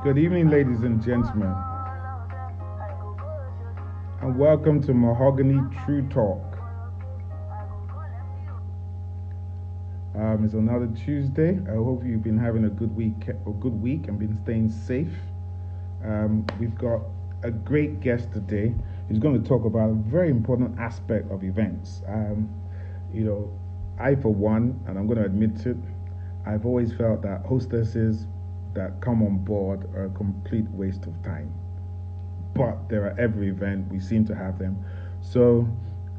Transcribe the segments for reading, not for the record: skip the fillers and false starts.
Good evening, ladies and gentlemen, and welcome to Mahogany True Talk. It's another Tuesday. I hope you've been having a good week, and been staying safe. We've got a great guest today. He's going to talk about a very important aspect of events. I, for one, and I'm going to admit it, I've always felt that hostesses that come on board are a complete waste of time. But they're at every event, we seem to have them. So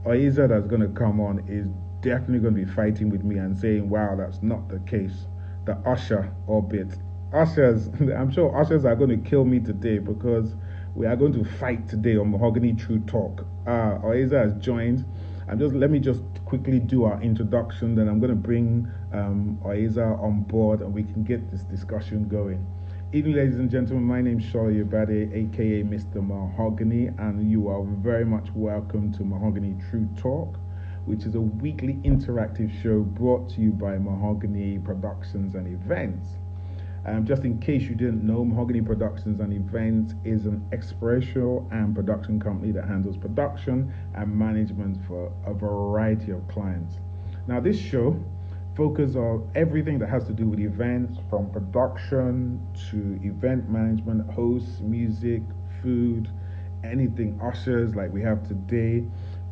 Oiza that's going to come on is definitely going to be fighting with me and saying, wow, that's not the case. The usher orbit. Ushers, I'm sure ushers are going to kill me today because we are going to fight today on Mahogany True Talk. Oiza has joined. Let me just quickly do our introduction, then I'm going to bring Oiza on board and we can get this discussion going. Evening, ladies and gentlemen, my name is Olayebi, aka Mr. Mahogany, and you are very much welcome to Mahogany True Talk, which is a weekly interactive show brought to you by Mahogany Productions and Events. Just in case you didn't know, Mahogany Productions and Events is an experiential and production company that handles production and management for a variety of clients. Now, this show focuses on everything that has to do with events, from production to event management, hosts, music, food, anything, ushers like we have today.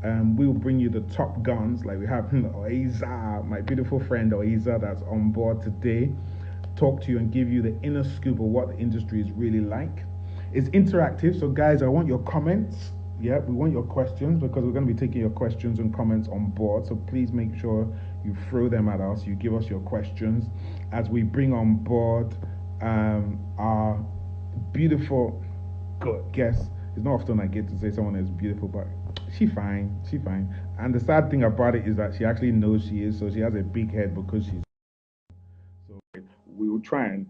We'll bring you the top guns like we have Oiza, my beautiful friend Oiza that's on board today. Talk to you and give you the inner scoop of what the industry is really like. It's interactive, so guys, I want your comments. Yeah, we want your questions because we're going to be taking your questions and comments on board. So please make sure you throw them at us. You give us your questions as we bring on board our beautiful guest. It's not often I get to say someone is beautiful, but she's fine. And the sad thing about it is that she actually knows she is, so she has a big head because she's. We will try and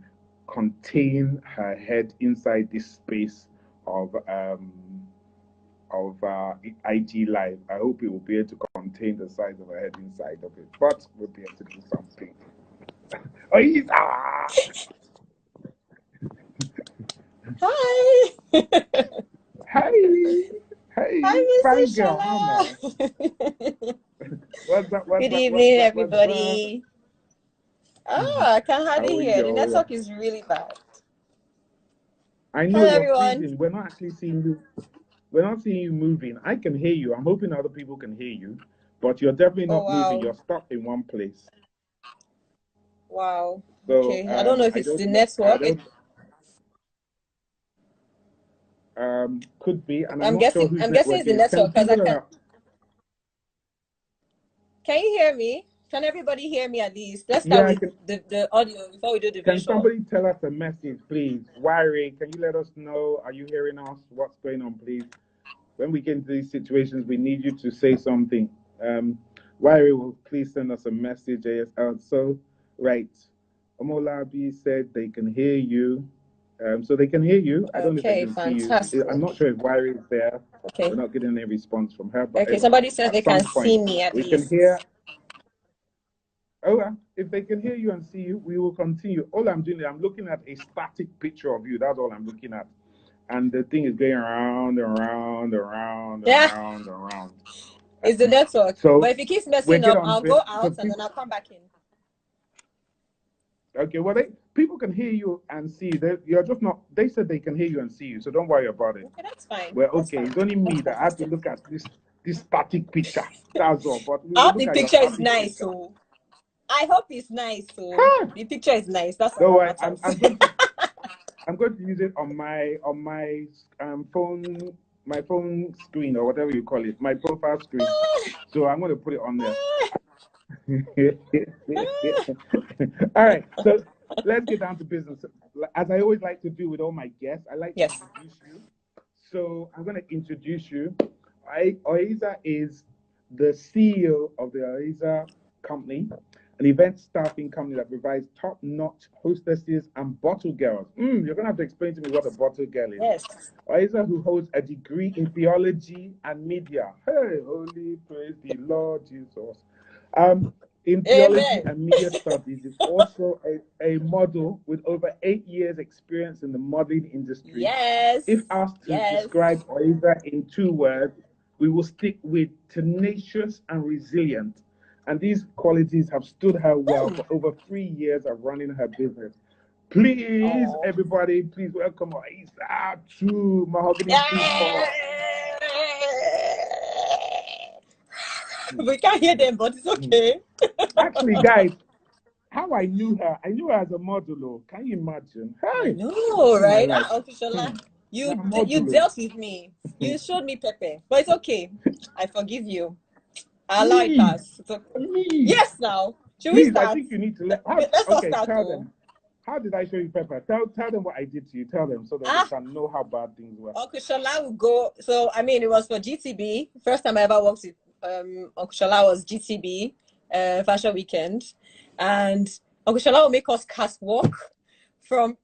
contain her head inside this space of IG Live. I hope it will be able to contain the size of her head inside of it, but we'll be able to do something. Hi. Hey, Hi, fine Mrs. girl. Shala. What's up? Good evening, everybody. I can hardly hear. The Yo? network is really bad. I know Hello, you're everyone. freezing. We're not actually seeing you. We're not seeing you moving. I can hear you. I'm hoping other people can hear you, but you're definitely not moving. You're stuck in one place. Wow. So, okay. I don't know if it's the network. Could be, and I'm not guessing. sure whose I'm guessing network it's the it is. network because I can. Can you hear me? Can everybody hear me at least? Let's start with the audio before we do the visual. Can somebody tell us a message, please? Wire, can you let us know? Are you hearing us? What's going on, please? When we get into these situations, we need you to say something. Wire will please send us a message, ASL. So, right. Olayebi said they can hear you. So they can hear you. I don't know if they can fantastic. see you. I'm not sure if Wire is there. Okay. We're not getting any response from her. But somebody said they can see me at least. We can hear. If they can hear you and see you, we will continue. All I'm doing is I'm looking at a static picture of you. That's all I'm looking at. And the thing is going around. It's the network. So, but if it keeps messing up, I'll go out and then I'll come back in. Okay, well, people can hear you and see you. You're just not. They said they can hear you and see you, so don't worry about it. Okay, that's fine. Well, okay, it's only me that I have to look at this static picture. That's all. But I hope the picture is nice. So I hope it's nice. So the picture is nice. That's all. I'm going to use it on my phone, my phone screen or whatever you call it, my profile screen. So I'm going to put it on there. All right, so let's get down to business. As I always like to do with all my guests, I like to introduce you. So I'm going to introduce you. Oiza is the CEO of the Oiza company, an event staffing company that provides top-notch hostesses and bottle girls. You're going to have to explain to me what a bottle girl is. Yes. Oiza, who holds a degree in theology and media. Hey, holy praise the Lord Jesus. in theology Amen. and media studies. Is also a model with over 8 years experience in the modeling industry. Yes. If asked to Yes. describe Oiza in 2 words, we will stick with tenacious and resilient. And these qualities have stood her well for over 3 years of running her business. Please, Oh. everybody, please welcome Oiza to Mahogany Tree Talk. We can't hear them, but it's okay. Actually, guys, how I knew her as a model. Oh, can you imagine? I Hey, know, in my right? life. Uncle Shola, Now, you model. dealt with me. You showed me Pepe, but it's okay. I forgive you. I allow it Me, pass. So, me. yes, now should we Please, I start? think you need to Let's not okay, start tell though. them. How did I show you Pepper? Tell them what I did to you. Tell them so that they Ah, can know how bad things were. Uncle Shola will go. So I mean, it was for GTB. First time I ever worked with Uncle Shola was GTB, Fashion Weekend, and Uncle Shola will make us cast walk from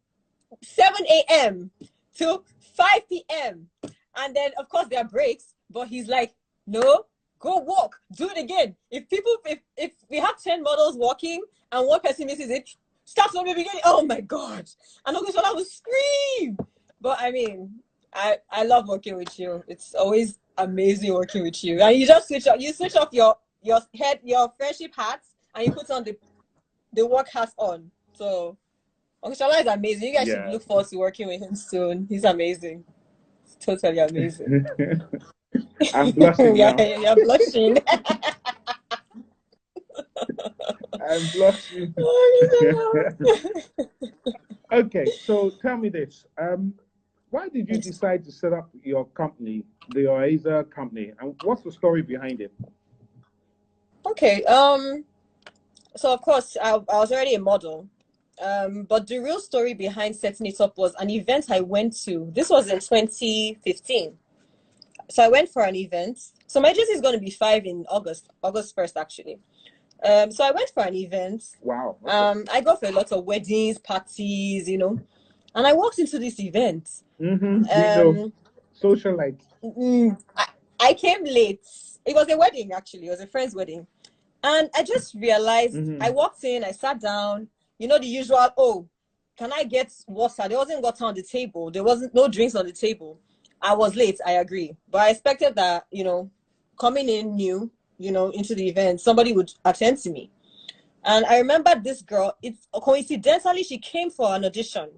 7 a.m. to 5 p.m. And then, of course, there are breaks, but he's like, no, go walk, do it again. If we have 10 models walking and one person misses it, start from the beginning. Oh my God. And Uncle Shola will scream. But I mean, I love working with you. It's always amazing working with you. And you just switch off your friendship hats and you put on the work hat on. So Okushala is amazing. You guys should look forward to working with him soon. He's amazing. It's totally amazing. I'm blushing Yeah, now. you're blushing. I'm blushing. Okay, so tell me this. Why did you decide to set up your company, the Oiza company, and what's the story behind it? Okay. So of course I was already a model. But the real story behind setting it up was an event I went to. This was in 2015. So I went for an event. So my agency is going to be 5 in August 1st actually. So I went for an event. Wow. Okay. I go for a lot of weddings, parties, and I walked into this event. Mm-hmm. We know. Socialite. I came late. It was a wedding actually. It was a friend's wedding. And I just realized I walked in, I sat down, the usual, oh, can I get water? There wasn't water on the table. There wasn't no drinks on the table. I was late, I agree. But I expected that, coming in new, into the event, somebody would attend to me. And I remember this girl, it's coincidentally, she came for an audition.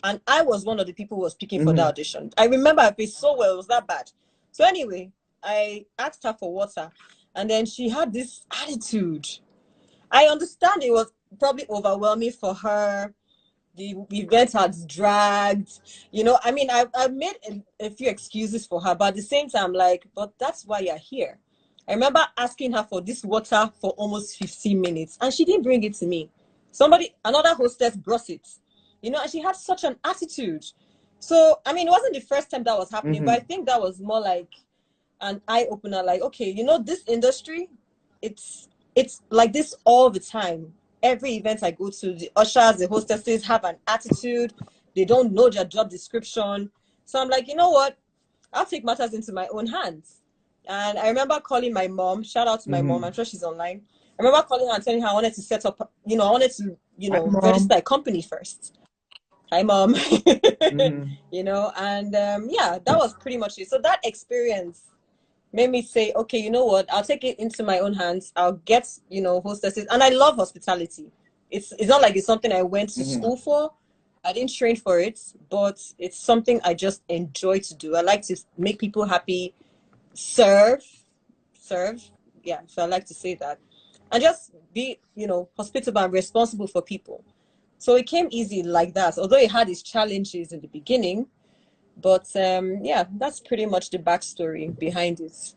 And I was one of the people who was speaking for the audition. I remember her face so well, it was that bad. So anyway, I asked her for water. And then she had this attitude. I understand it was probably overwhelming for her. The event had dragged. I mean, I made a few excuses for her, but at the same time, like, but that's why you're here. I remember asking her for this water for almost 15 minutes, and she didn't bring it to me. Another hostess brought it, and she had such an attitude. So, I mean, it wasn't the first time that was happening, but I think that was more like an eye-opener. Like, okay, this industry, it's like this all the time. Every event I go to, the ushers, the hostesses have an attitude. They don't know their job description. So I'm like, you know what? I'll take matters into my own hands. And I remember calling my mom. Shout out to my mom. I'm sure she's online. I remember calling her and telling her I wanted to set up, I wanted to, register a company first. Hi, mom. And yeah, that was pretty much it. So that experience made me say, okay, you know what? I'll take it into my own hands. I'll get, hostesses. And I love hospitality. It's not like it's something I went to school for. I didn't train for it, but it's something I just enjoy to do. I like to make people happy, serve. Yeah, so I like to say that. And just be, hospitable and responsible for people. So it came easy like that, although it had its challenges in the beginning. But yeah, that's pretty much the backstory behind it.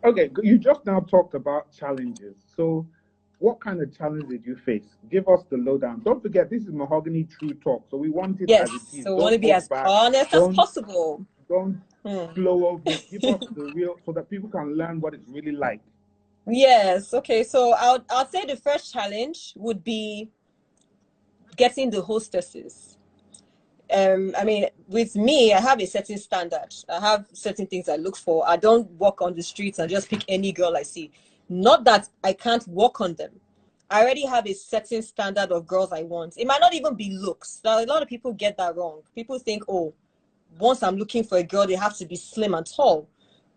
Okay, you just now talked about challenges. So, what kind of challenge did you face? Give us the lowdown. Don't forget, this is Mahogany True Talk, so we want it as it is. So we want Don't to be as hold back. honest as possible. Don't flow over it. Give us the real, so that people can learn what it's really like. Yes. Okay. So I'll say the first challenge would be getting the hostesses. I mean, with me, I have a certain standard. I have certain things I look for. I don't walk on the streets and just pick any girl I see. Not that I can't work on them. I already have a certain standard of girls I want. It might not even be looks. Now, a lot of people get that wrong. People think, oh, once I'm looking for a girl, they have to be slim and tall.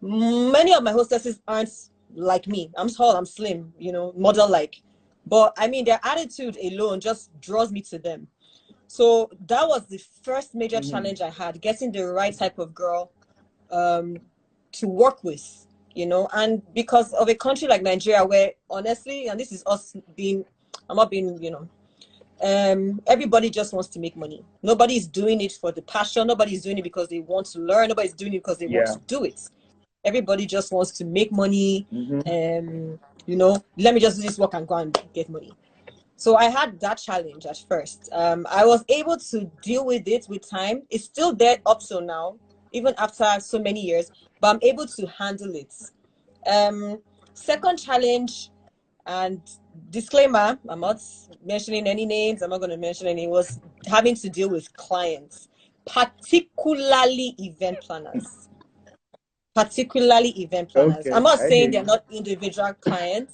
Many of my hostesses aren't like me. I'm tall, I'm slim, you know, model-like. But I mean, their attitude alone just draws me to them. So that was the first major challenge I had, getting the right type of girl to work with, you know. And because of a country like Nigeria, where honestly, and this is us being, I'm not being, you know, everybody just wants to make money. Nobody's doing it for the passion. Nobody's doing it because they want to learn. Nobody's doing it because they want to do it. Everybody just wants to make money. You know, let me just do this work and go and get money. So I had that challenge at first. I was able to deal with it with time. It's still there up till now, even after so many years, but I'm able to handle it. Second challenge, and disclaimer, I'm not mentioning any names, I'm not going to mention any, was having to deal with clients, particularly event planners. Okay, I'm not saying they're not individual clients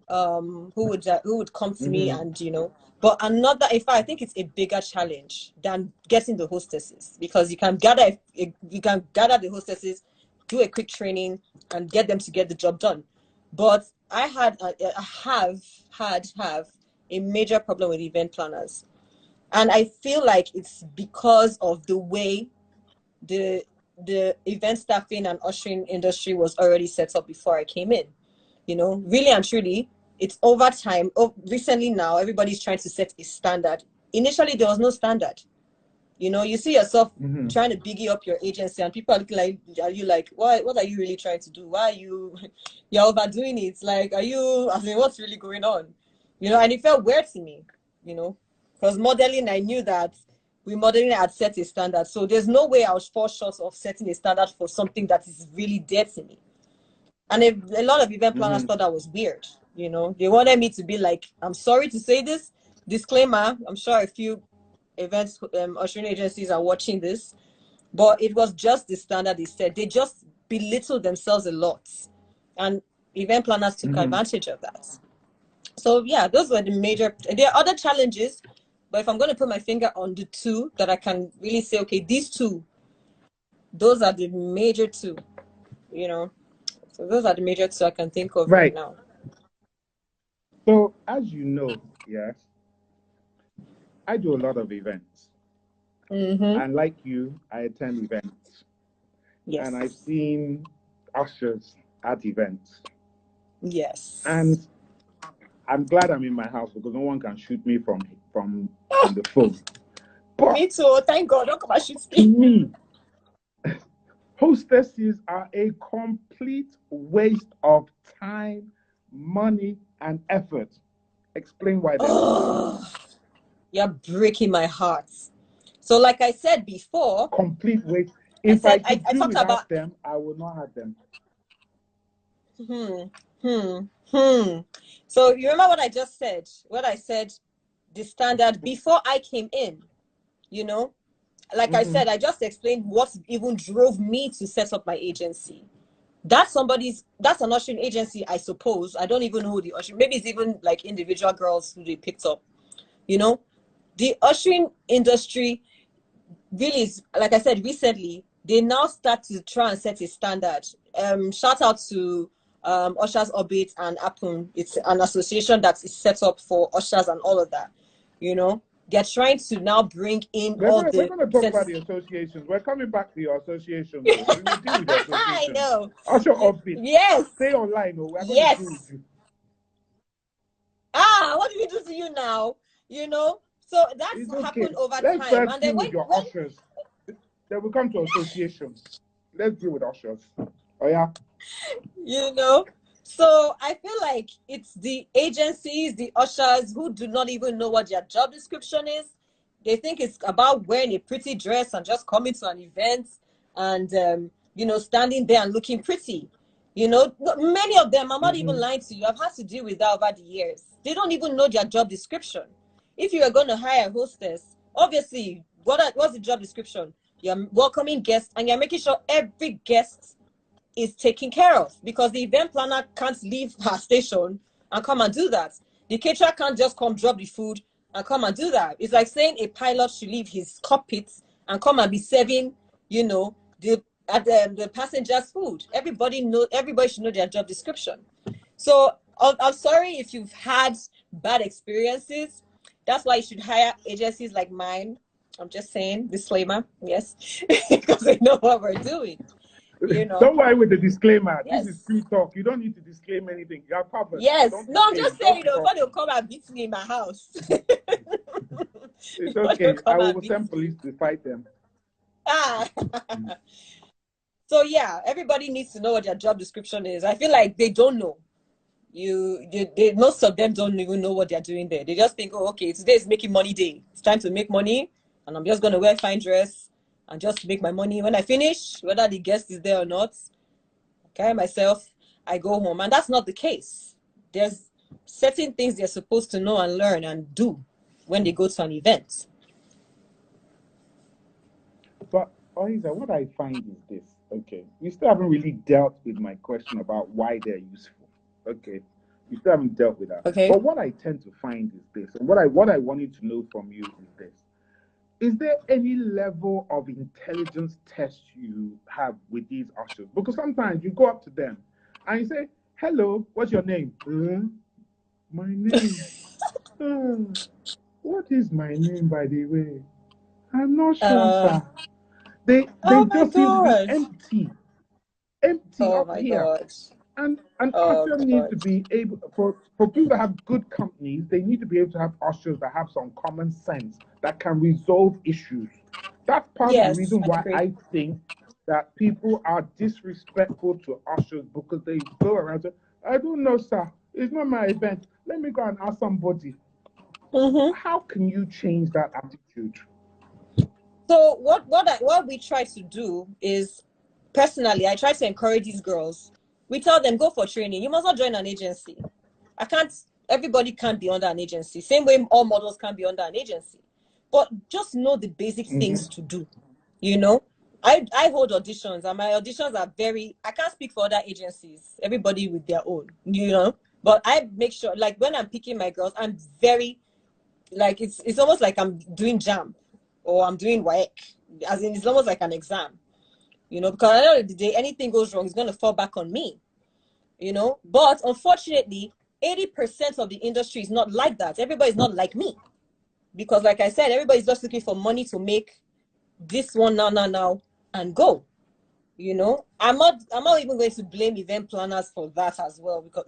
who would come to me and, you know, but another, in fact, I think it's a bigger challenge than getting the hostesses, because you can gather the hostesses, do a quick training and get them to get the job done. But I have a major problem with event planners, and I feel like it's because of the way the event staffing and ushering industry was already set up before I came in. You know, really and truly, it's over time. Recently now, everybody's trying to set a standard. Initially, there was no standard. You know, you see yourself trying to biggie up your agency, and people are looking like, are you like, what are you really trying to do? Why are you're overdoing it? Like, I mean, what's really going on? You know, and it felt weird to me, you know, because modeling, I knew that modeling had set a standard. So there's no way I was fall short of setting a standard for something that is really dear to me. And a lot of event planners thought that was weird. You know, they wanted me to be like, I'm sorry to say this, disclaimer, I'm sure a few events ushering agencies are watching this, but it was just the standard they said. They just belittled themselves a lot, and event planners took advantage of that. So yeah, those were the major. There are other challenges, but if I'm going to put my finger on the two that I can really say, okay, these two, those are the major two, you know. So those are the major two I can think of right now. So as you know, yes, I do a lot of events. And like you, I attend events. Yes. And I've seen ushers at events. Yes. And I'm glad I'm in my house because no one can shoot me from the phone. But me too. Thank God. Don't come and shoot me. To me, hostesses are a complete waste of time, money, and effort. Explain why they're You're breaking my heart. So like I said before, complete waste. If I could do without them, I would not have them. So you remember what I just said? What I said, the standard before I came in, you know? Like I said, I just explained what even drove me to set up my agency. That's an ushering agency, I suppose. I don't even know who the ushering, maybe it's even like individual girls who they picked up. You know, the ushering industry really is, like I said, recently, they now start to try and set a standard. Shout out to Ushers Orbit and Apple. It's an association that is set up for ushers and all of that. You know, they're trying to now bring in we're going to talk about the associations. We're coming back to your association. We will deal with the association. I know. Usher Orbit. Yes. Stay online. We're going to deal with you. What did we do to you now? You know, so that's happened over time. And then with your ushers. Then we come to associations. Let's deal with ushers. Oh yeah. You know, so I feel like it's the agencies, the ushers who do not even know what their job description is. They think it's about wearing a pretty dress and just coming to an event and you know, standing there and looking pretty. You know, many of them, I'm not even lying to you, I've had to deal with that over the years. They don't even know their job description. If you are going to hire a hostess, obviously, what's the job description? You're welcoming guests and you're making sure every guest is taken care of, because the event planner can't leave her station and come and do that. The caterer can't just come drop the food and come and do that. It's like saying a pilot should leave his cockpit and come and be serving, the passengers' food. Everybody should know their job description. So I'm sorry if you've had bad experiences. That's why you should hire agencies like mine. I'm just saying, disclaimer, yes, because they know what we're doing. Don't worry with the disclaimer. Yes. This is free talk. You don't need to disclaim anything. You're covered. Yes. No, I'm just saying, before they'll come and beat me in my house. It's okay. I will send police to fight them. So yeah, everybody needs to know what their job description is. I feel like they don't know. Most of them don't even know what they're doing there. They just think, oh, okay, today is making money day. It's time to make money, and I'm just gonna wear a fine dress and just make my money. When I finish, whether the guest is there or not, I carry myself, I go home. And that's not the case. There's certain things they're supposed to know and learn and do when they go to an event. But Oiza, what I find is this. Okay, we still haven't really dealt with my question about why they're useful. Okay, we still haven't dealt with that. Okay. But what I tend to find is this, and what I wanted to know from you is this. Is there any level of intelligence test you have with these ushers? Because sometimes you go up to them and you say, hello, what's your name? My name. What is my name, by the way? I'm not sure, sir. They just seem to be empty up here. Gosh. And ushers need to be able, for people that have good companies, they need to be able to have ushers that have some common sense, that can resolve issues. That's part of the reason why I think that people are disrespectful to ushers, because they go around and say, I don't know, sir. It's not my event. Let me go and ask somebody. How can you change that attitude? So what we try to do is, personally, I try to encourage these girls. We tell them, go for training. You must not join an agency. Everybody can't be under an agency. Same way all models can't be under an agency. But just know the basic things to do. I hold auditions, and my auditions are I can't speak for other agencies. Everybody with their own, But I make sure, like, when I'm picking my girls, I'm very, like, it's almost like I'm doing jam or I'm doing WAEC. As in, it's almost like an exam. Because at the end of the day, anything goes wrong, it's going to fall back on me, But unfortunately, 80% of the industry is not like that. Everybody's not like me. Because like I said, everybody's just looking for money to make this one now, and go. I'm not even going to blame event planners for that as well. Because,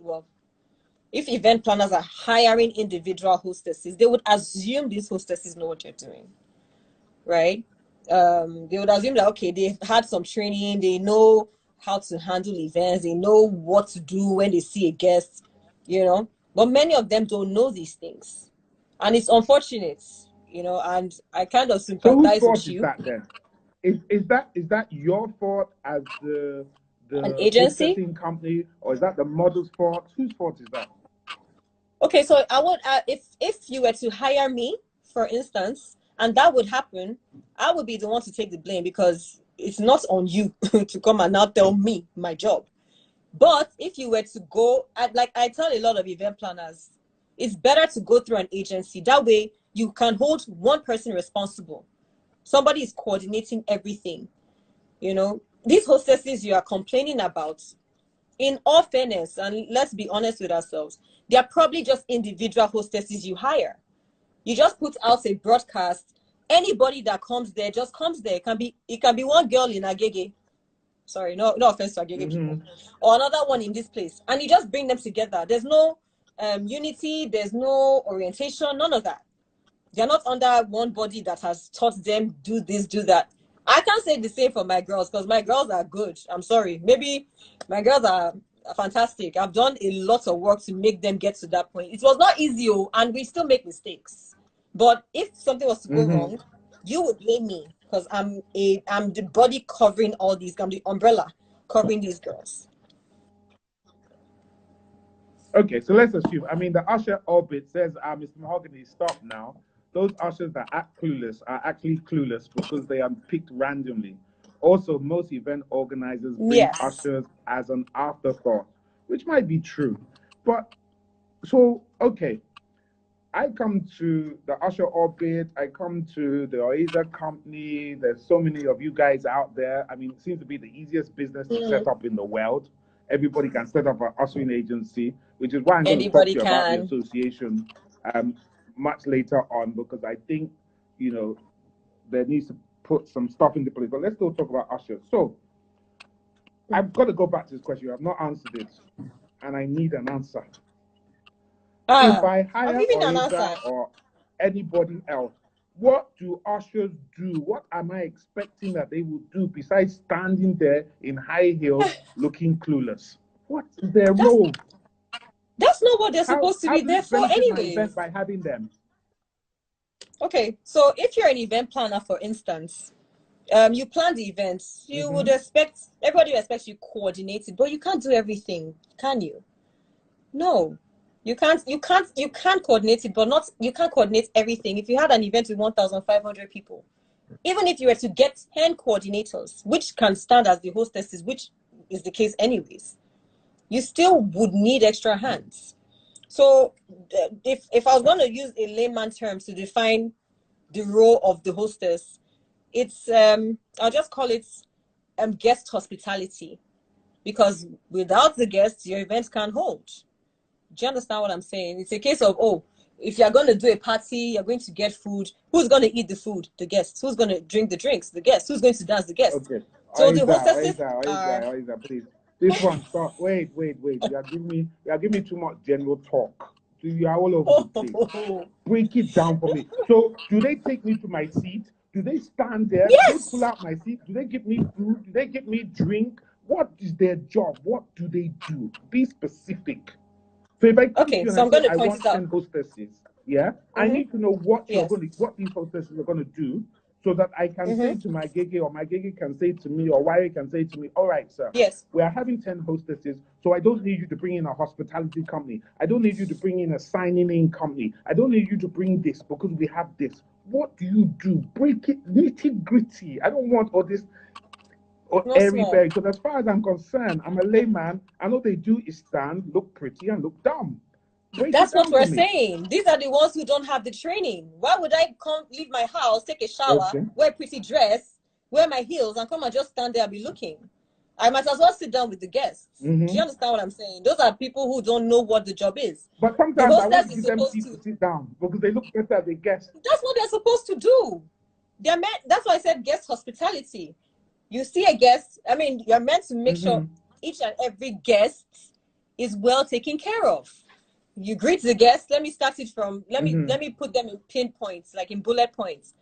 if event planners are hiring individual hostesses, they would assume these hostesses know what they're doing, right? They would assume that, okay, they've had some training, they know how to handle events, they know what to do when they see a guest, but many of them don't know these things, and it's unfortunate, and I kind of sympathize with you. Is that then? Is that your fault as the an agency company, or is that the model's fault? Whose fault is that? Okay, so I would, if you were to hire me, for instance, and that would happen, I would be the one to take the blame, because it's not on you to come and now tell me my job. But if you were to go, like I tell a lot of event planners, it's better to go through an agency. That way you can hold one person responsible. Somebody is coordinating everything. These hostesses you are complaining about, in all fairness, and let's be honest with ourselves, they are probably just individual hostesses you hire. You just put out a broadcast. Anybody that comes there just comes there. It can be one girl in Agege. Sorry, no offense to Agege people. Or another one in this place. And you just bring them together. There's no unity, there's no orientation, none of that. They're not under one body that has taught them do this, do that. I can't say the same for my girls, because my girls are good. I'm sorry. Maybe my girls are fantastic. I've done a lot of work to make them get to that point. It was not easy, and we still make mistakes. But if something was to go wrong, you would blame me, because I'm the body covering all these. I'm the umbrella covering these girls. Okay, so let's assume. I mean, the usher orbit says, Mr. Mahogany, stop now. Those ushers that act clueless are actually clueless because they are picked randomly. Also, most event organizers bring Yes. ushers as an afterthought, which might be true. But so, okay, I come to the Usher Orbit, I come to the Oiza company. There's so many of you guys out there. I mean, it seems to be the easiest business to set up in the world. Everybody can set up an ushering agency, which is why I'm going to talk Anybody to you about the can. association um, much later on, because I think, you know, there needs to put some stuff into place. But let's still talk about ushers. So I've got to go back to this question. I've not answered it, and I need an answer. If I I'm hire giving an answer. Oiza or anybody else, what do ushers do? What am I expecting that they will do besides standing there in high heels looking clueless? What is their role? That's not what they're supposed to How be does there it for benefit my anyways. event by having them? Okay, so if you're an event planner, for instance, you plan the events, you would expect, everybody expects you coordinated, but you can't do everything, can you? No. You can't coordinate it, but not, you can't coordinate everything. If you had an event with 1,500 people, even if you were to get 10 coordinators, which can stand as the hostesses, which is the case anyways, you still would need extra hands. So if I was going to use a layman term to define the role of the hostess, it's I'll just call it guest hospitality, because without the guests, your event can't hold. Do you understand what I'm saying? It's a case of, oh, if you're going to do a party, you're going to get food. Who's going to eat the food? The guests. Who's going to drink the drinks? The guests. Who's going to dance? The guests. Okay. So the hostesses are. Oiza, please. This one, stop. Wait. You are giving me too much general talk. You are all over the place. Break it down for me. So, do they take me to my seat? Do they stand there? Yes. Do they pull out my seat? Do they give me food? Do they give me drink? What is their job? What do they do? Be specific. So if I come to you and So I I'm say going to I point want it out. 10 hostesses, yeah, I need to know what Yes. what these hostesses are going to do, so that I can say to my gege, or my gege can say to me, or Wire can say to me, all right, sir, Yes. we are having 10 hostesses, so I don't need you to bring in a hospitality company. I don't need you to bring in a signing in company. I don't need you to bring this because we have this. What do you do? Break it nitty gritty. I don't want all this everybody, because as far as I'm concerned, I'm a layman. And all they do is stand, look pretty, and look dumb. That's what we're saying. These are the ones who don't have the training. Why would I leave my house, take a shower, wear a pretty dress, wear my heels, and come and just stand there and be looking? I might as well sit down with the guests. Do you understand what I'm saying? Those are people who don't know what the job is. But sometimes I want to give them seats to sit down because they look better as a guest. That's what they're supposed to do. That's why I said guest hospitality. You see a guest, I mean, you're meant to make sure each and every guest is well taken care of. You greet the guests. Let me start it from, let me put them in pinpoints, like in bullet points.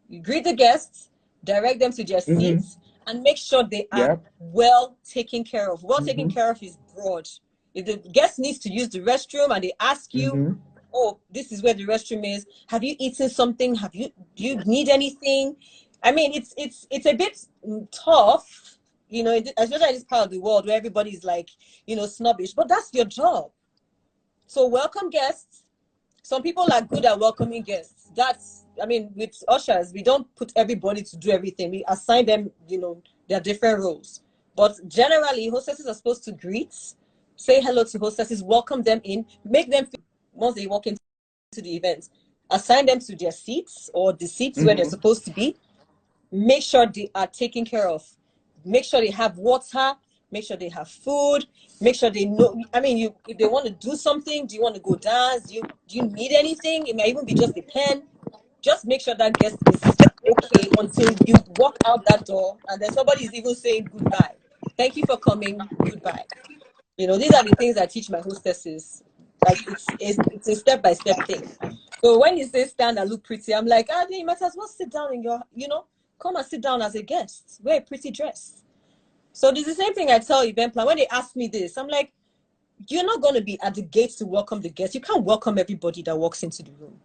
You greet the guests, direct them to their seats, and make sure they are well taken care of. Well taken care of is broad. If the guest needs to use the restroom and they ask you, oh, this is where the restroom is, have you eaten something? Do you need anything? I mean, it's a bit tough, you know, especially in this part of the world where everybody's like, you know, snobbish, but that's your job. So welcome guests. Some people are good at welcoming guests. I mean, with ushers, we don't put everybody to do everything. We assign them, you know, their different roles. But generally, hostesses are supposed to greet, say hello to hostesses, welcome them in, make them feel once they walk into the event, assign them to their seats or the seats where they're supposed to be. Make sure they are taken care of. Make sure they have water. Make sure they have food. Make sure they know. I mean, if they want to do something, do you want to go dance? Do you need anything? It may even be just a pen. Just make sure that guest is okay until you walk out that door and then somebody is even saying goodbye. Thank you for coming. Goodbye. You know, these are the things I teach my hostesses. Like it's a step-by-step thing. So when you say stand and look pretty, I'm like, you might as well sit down in your, you know, come and sit down as a guest. Wear a pretty dress. So there's the same thing I tell event plan. When they ask me this, I'm like, you're not going to be at the gates to welcome the guests. You can't welcome everybody that walks into the room.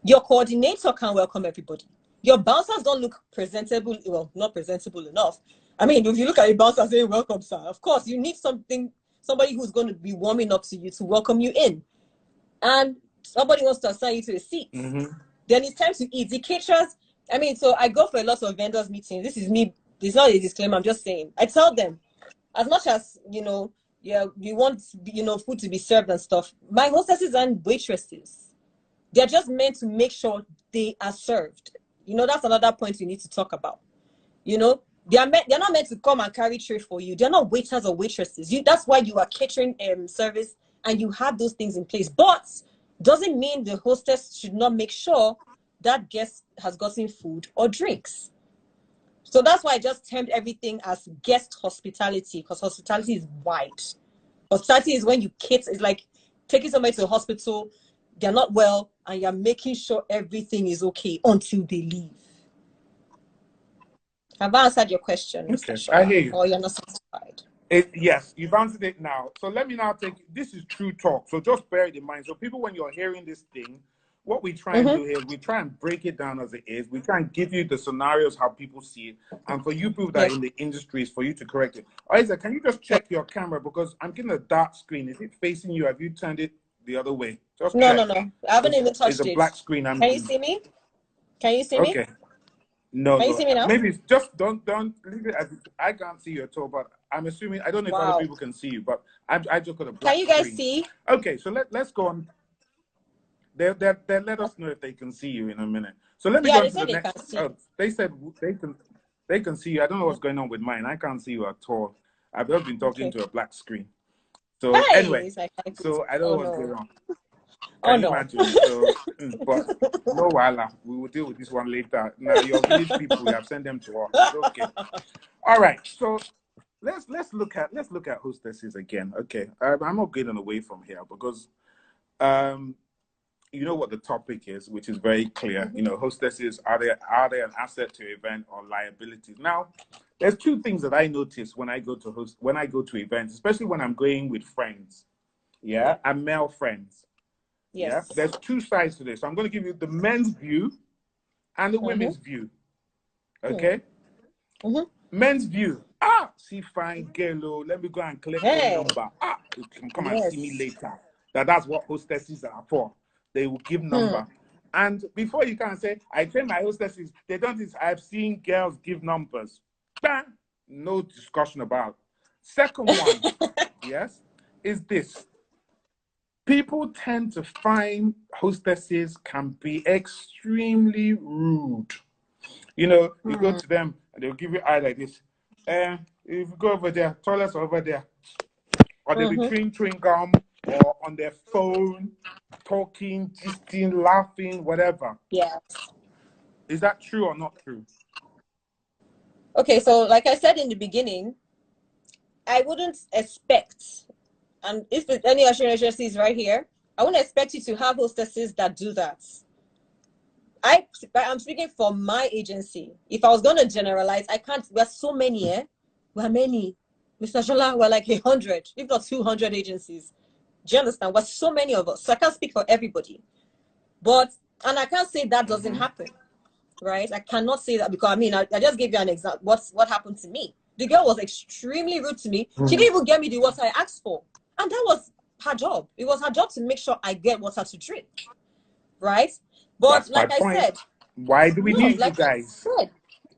Your coordinator can't welcome everybody. Your bouncers don't look presentable. Well, not presentable enough. I mean, if you look at a bouncer saying, welcome, sir, of course, you need somebody who's going to be warming up to you to welcome you in. And somebody wants to assign you to a seat. Then it's time to eat. The caterers, I mean, so I go for a lot of vendors meetings. This is me It's not a disclaimer. I'm just saying. I tell them, as much as you want food to be served and stuff. My hostesses and waitresses, they're just meant to make sure they are served. That's another point we need to talk about. They're not meant to come and carry tray for you. They're not waiters or waitresses. That's why you are catering service and you have those things in place. But doesn't mean the hostess should not make sure that guest has gotten food or drinks. So that's why I just termed everything as guest hospitality, because hospitality is wide. Hospitality is when you cater. It's like taking somebody to a hospital, they're not well, and you're making sure everything is okay until they leave. Have I answered your question, Mr. Shaw? I hear you. Or you're not satisfied? Yes, you've answered it now. So let me now this is true talk. So just bear it in mind. So people, when you're hearing this thing, what we try and do here, we try and break it down as it is. We try and give you the scenarios, how people see it. And for you people that are in the industry, is for you to correct it. Oiza, can you just check your camera? Because I'm getting a dark screen. Is it facing you? Have you turned it the other way? Just No. check. I haven't even touched it. It's a black screen. Can you see me? Can you see me? Okay. No. Can you see me now? Maybe just don't leave it as I can't see you at all, but I'm assuming, I don't know if other people can see you, but I just got a black screen. Can you guys screen. see? Okay, so let's go on. They'll let us know if they can see you in a minute. So let me go to the next. They said they can see you. I don't know what's going on with mine. I can't see you at all. I've just been talking to a black screen. So anyway, so I don't know what's going on. Can you imagine? So, but no wala. We will deal with this one later. Now your village people, we have sent them to us. Okay. All right. So let's look at hostesses again. Okay. I'm not getting away from here because you know what the topic is, which is very clear. Hostesses, are they an asset to event or liabilities? Now, there's two things that I notice when I go to events, especially when I'm going with friends, and male friends. Yes. Yeah, there's two sides to this. So I'm going to give you the men's view and the women's view. Okay. Men's view. See fine girl. Let me go and collect the number. You can come and see me later. That's what hostesses are for. They will give number. And before you can say, I train my hostesses, they don't. I've seen girls give numbers. Bang! No discussion about. Second one, is this. People tend to find hostesses can be extremely rude. You go to them and they'll give you eye like this. If you go over there, toilets over there. Or they'll be chewing gum or on their phone, talking, gisting, laughing, whatever. Yes. Is that true or not true? Okay, so like I said in the beginning, I wouldn't expect, and if any assurance agencies right here, I wouldn't expect you to have hostesses that do that. I'm speaking for my agency. If I was going to generalize, I can't. We're so many, We're many. Mr. Shola, we're like 100, if not 200 agencies. Do you understand? We're so many of us. So I can't speak for everybody. And I can't say that doesn't happen, right? I cannot say that because, I just gave you an example. What happened to me? The girl was extremely rude to me. She didn't even get me the water I asked for. And that was her job. It was her job to make sure I get water to drink, right? But like I said, why do we need you guys?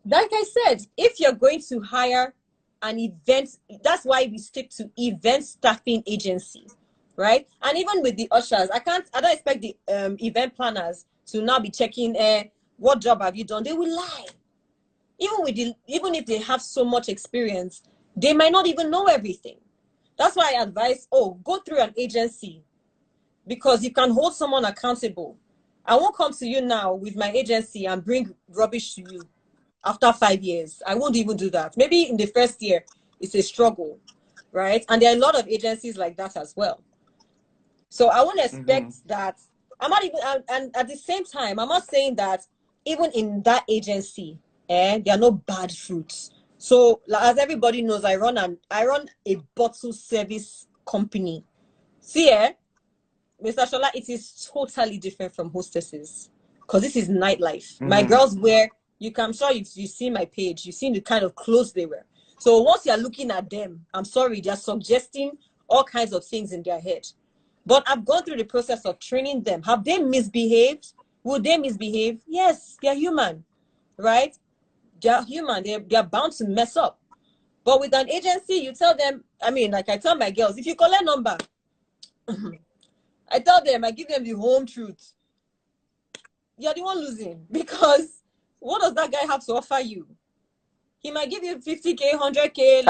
Like I said, if you're going to hire an event, that's why we stick to event staffing agencies, right? And even with the ushers, I don't expect the event planners to now be checking what job have you done. They will lie. Even if they have so much experience, they might not even know everything. That's why I advise, go through an agency because you can hold someone accountable. I won't come to you now with my agency and bring rubbish to you after 5 years. I won't even do that. Maybe in the first year, it's a struggle, right? And there are a lot of agencies like that as well. So I won't expect that. I'm not even, and at the same time, I'm not saying that even in that agency, there are no bad fruits. So as everybody knows, I run a bottle service company. See, Mr. Shola, it is totally different from hostesses because this is nightlife. My girls wear, I'm sure you've seen my page, you've seen the kind of clothes they wear. So once you're looking at them, I'm sorry, they're suggesting all kinds of things in their head. But I've gone through the process of training them. Have they misbehaved? Will they misbehave? Yes, they're human, right? they're human. They're bound to mess up. But with an agency, you tell them, I mean, like I tell my girls, if you collect number, I tell them, I give them the home truth. You're the one losing, because what does that guy have to offer you? He might give you 50K, 100K.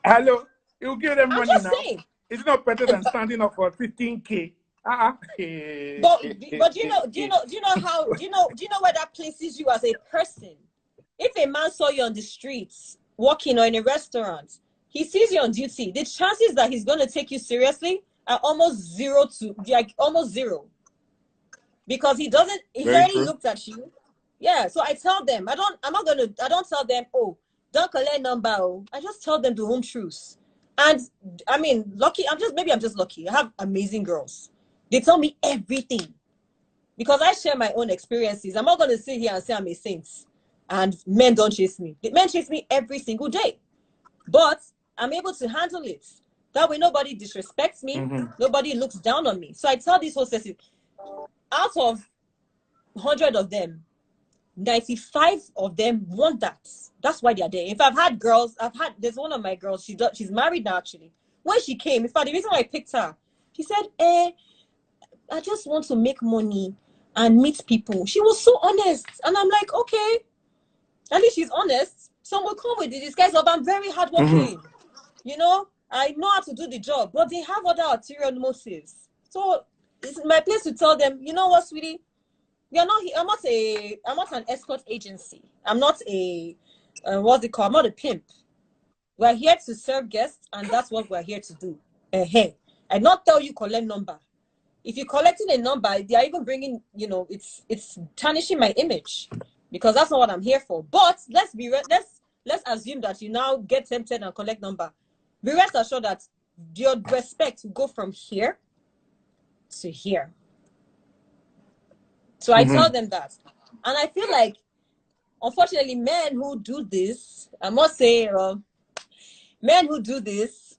Hello, you give them I'm money just now. saying. It's not better than standing up for 15K. But do you know where that places you as a person? If a man saw you on the streets, walking or in a restaurant, he sees you on duty, the chances that he's going to take you seriously are almost zero, because he already looked at you. Yeah, so I tell them, I don't tell them, oh, don't collect number. Oh. I just tell them the home truths. And I mean, I'm just lucky. I have amazing girls. They tell me everything, because I share my own experiences. I'm not going to sit here and say I'm a saint and men don't chase me. The men chase me every single day, but I'm able to handle it. That way nobody disrespects me. Nobody looks down on me. So I tell these hostesses, out of 100 of them, 95 of them want that. That's why they're there. If I've had girls, there's one of my girls, she's married now actually. When she came, in fact, the reason why I picked her, she said, I just want to make money and meet people. She was so honest. And I'm like, okay, at least she's honest. Some will come with the disguise of, I'm very hardworking. You know, I know how to do the job, but they have other ulterior motives. So it's my place to tell them, you know what, sweetie? I'm not an escort agency. I'm not a, what's it called? I'm not a pimp. We're here to serve guests, and that's what we're here to do. Hey, I not tell you collect number. If you're collecting a number, they are even bringing, you know, it's tarnishing my image, because that's not what I'm here for. But let's assume that you now get tempted and collect number. Be rest assured that your respect will go from here to here. So I tell them that. And I feel like, unfortunately, men who do this, I must say, men who do this,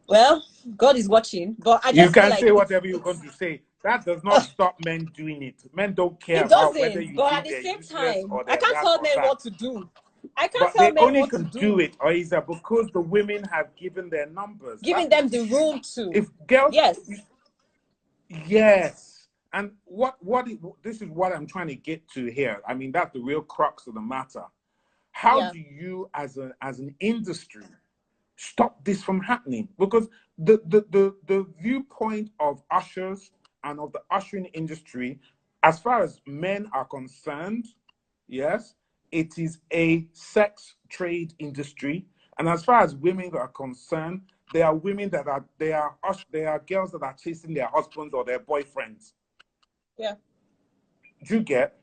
well, God is watching. But I just you can feel like say whatever you're going to say. That does not stop men doing it. Men don't care about whether you but think at the they're same useless time, or I they're can't that tell or men that. what to do. I can't But tell they men only what can to do it, Oiza, because the women have given their numbers. Giving That's them the room to. If girls, yes. And this is what I'm trying to get to here. I mean, that's the real crux of the matter. How do you, as an industry, stop this from happening? Because the viewpoint of ushers and of the ushering industry, as far as men are concerned, yes, it is a sex trade industry. And as far as women are concerned, there are women that they are girls that are chasing their husbands or their boyfriends. Yeah. Do you get?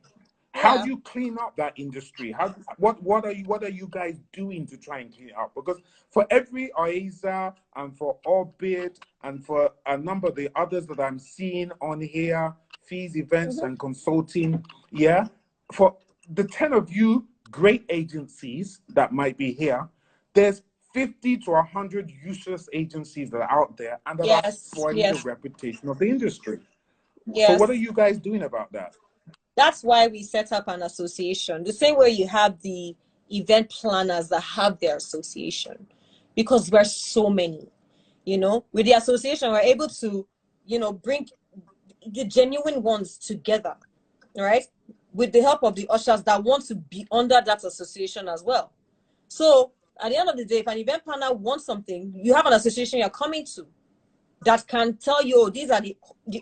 How do you clean up that industry? What are you guys doing to try and clean it up? Because for every Oiza and for Orbit and for a number of the others that I'm seeing on here, fees, events, and consulting, for the 10 of you great agencies that might be here, there's 50 to 100 useless agencies that are out there and that are spoiling the reputation of the industry. So what are you guys doing about that? That's why we set up an association. The same way you have the event planners that have their association, because we're so many, you know. With the association, we're able to, you know, bring the genuine ones together, right? With the help of the ushers that want to be under that association as well. So at the end of the day, if an event planner wants something, you have an association you're coming to that can tell you, oh, these are the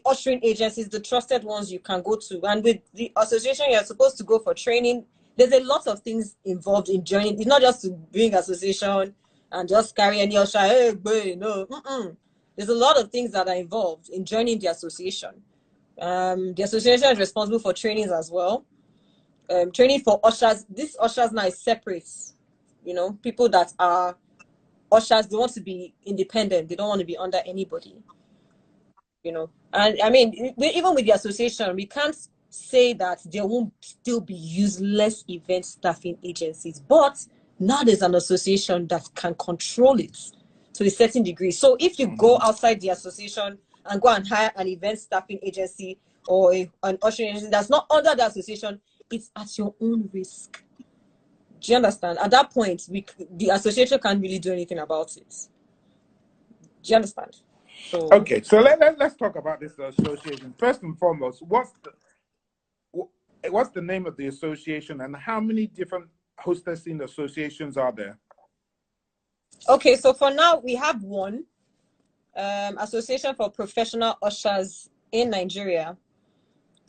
ushering agencies, the trusted ones you can go to. And with the association, you're supposed to go for training. There's a lot of things involved in joining. It's not just to bring association and just carry any usher. Hey, boy, no. There's a lot of things that are involved in joining the association. The association is responsible for trainings as well. Training for ushers. This ushers now is separate. You know, people that are ushers, they want to be independent. They don't want to be under anybody, you know. And I mean, even with the association, we can't say that there won't still be useless event staffing agencies. But now there's an association that can control it to a certain degree. So if you go outside the association and go and hire an event staffing agency or an ushering agency that's not under the association, it's at your own risk. Do you understand? At that point, the association can't really do anything about it. Do you understand? So okay, so let's talk about this association. First and foremost, what's the name of the association, and how many different hostessing associations are there? Okay, so for now we have one association for professional ushers in Nigeria,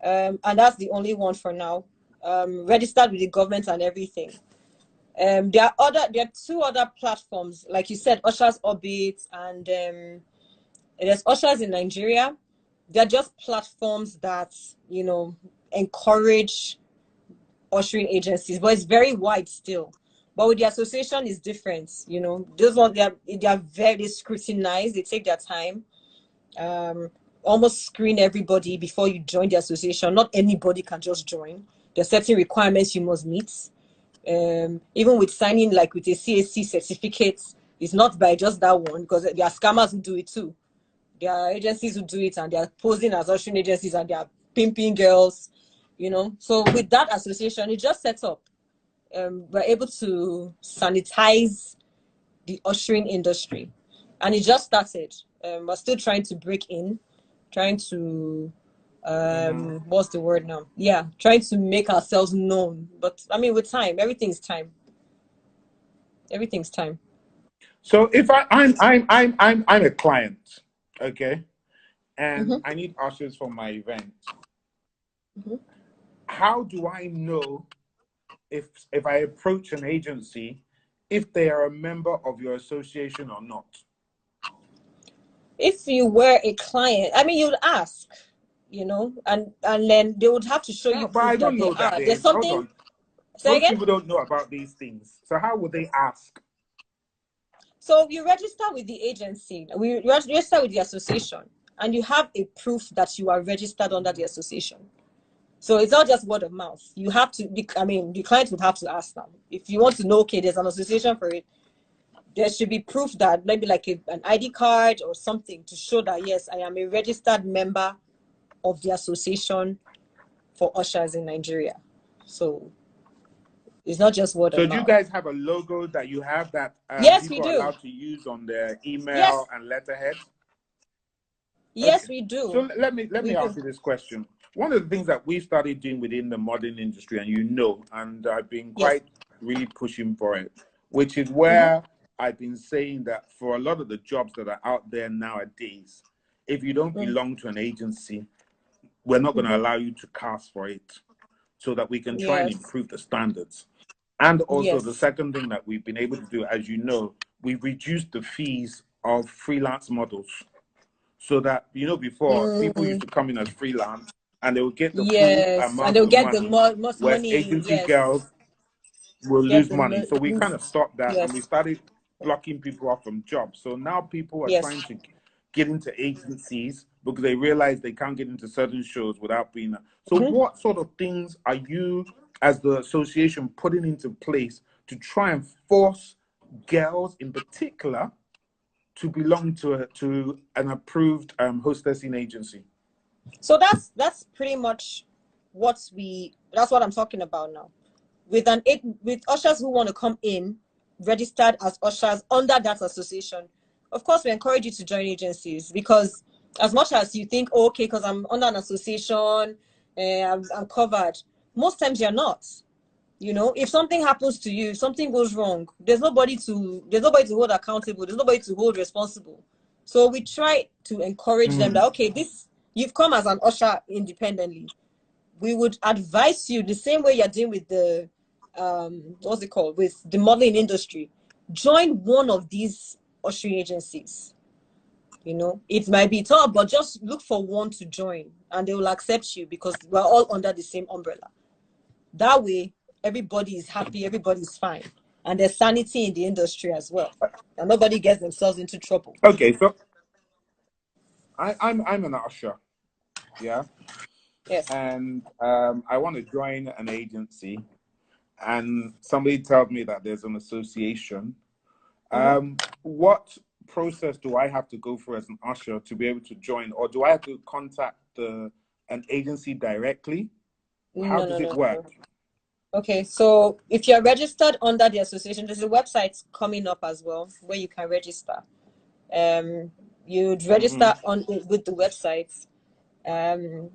and that's the only one for now. Registered with the government and everything. There are two other platforms, like you said, Ushers Orbit, and there's Ushers in Nigeria. They're just platforms that, you know, encourage ushering agencies, but it's very wide still. But with the association, is different. You know, those ones, they are very scrutinized. They take their time. Almost screen everybody before you join the association. Not anybody can just join. There are certain requirements you must meet. Even with signing, like with a CAC certificate, it's not by just that one, because there are scammers who do it too. There are agencies who do it, and they are posing as ushering agencies, and they are pimping girls, you know. So with that association, it just sets up. We're able to sanitize the ushering industry, and it just started. We're still trying to break in, trying to what's the word now? Yeah, trying to make ourselves known. But I mean, with time, everything's time. Everything's time. So if I'm a client, okay, and I need ushers for my event, how do I know if I approach an agency if they are a member of your association or not? If you were a client, I mean, you'd ask, you know, and then they would have to show you But I proof don't that they know that. are. There's something. Hold on. Say Most again? people don't know about these things. So how would they ask? So you register with the agency. We register with the association, and you have a proof that you are registered under the association. So it's not just word of mouth. You have to, I mean, the client would have to ask now. If you want to know, okay, there's an association for it, there should be proof that maybe like an ID card or something to show that, yes, I am a registered member of the association for ushers in Nigeria. So it's not just word of mouth. So do you guys have a logo that you have that yes, people we are do. allowed to use on their email yes. and letterhead? Yes, okay. We do. So let me ask you this question. One of the things that we started doing within the modern industry, and you know, and I've been quite really pushing for it, which is where I've been saying that for a lot of the jobs that are out there nowadays, if you don't belong to an agency, we're not going to allow you to cast for it, so that we can try and improve the standards. And also the second thing that we've been able to do, as you know, we've reduced the fees of freelance models. So that, you know, before people used to come in as freelance and they would get the full amount and they'll of get money, the most where money. agency girls will lose money. So we Lose. kind of stopped that and we started blocking people off from jobs. So now people are trying to get into agencies because they realize they can't get into certain shows without being. So what sort of things are you, as the association, putting into place to try and force girls in particular to belong to an approved hostessing agency? So that's pretty much that's what I'm talking about now. With ushers who want to come in registered as ushers under that association, of course we encourage you to join agencies, because as much as you think, oh, okay, because I'm under an association, I'm covered, most times you're not. You know, if something happens to you, something goes wrong, there's nobody to hold accountable, there's nobody to hold responsible. So we try to encourage them that, okay, you've come as an usher independently. We would advise you the same way you're doing with the what's it called, with the modeling industry. Join one of these ushering agencies. You know, it might be tough, but just look for one to join and they will accept you, because we're all under the same umbrella. That way everybody is happy, everybody's fine, and there's sanity in the industry as well, and nobody gets themselves into trouble. Okay, so I'm an usher, yeah. Yes. And I want to join an agency, and somebody tells me that there's an association. What process do I have to go through as an usher to be able to join, or do I have to contact an agency directly? How does it work? Okay, so if you're registered under the association, there's a website coming up as well where you can register. You'd register on with the website, and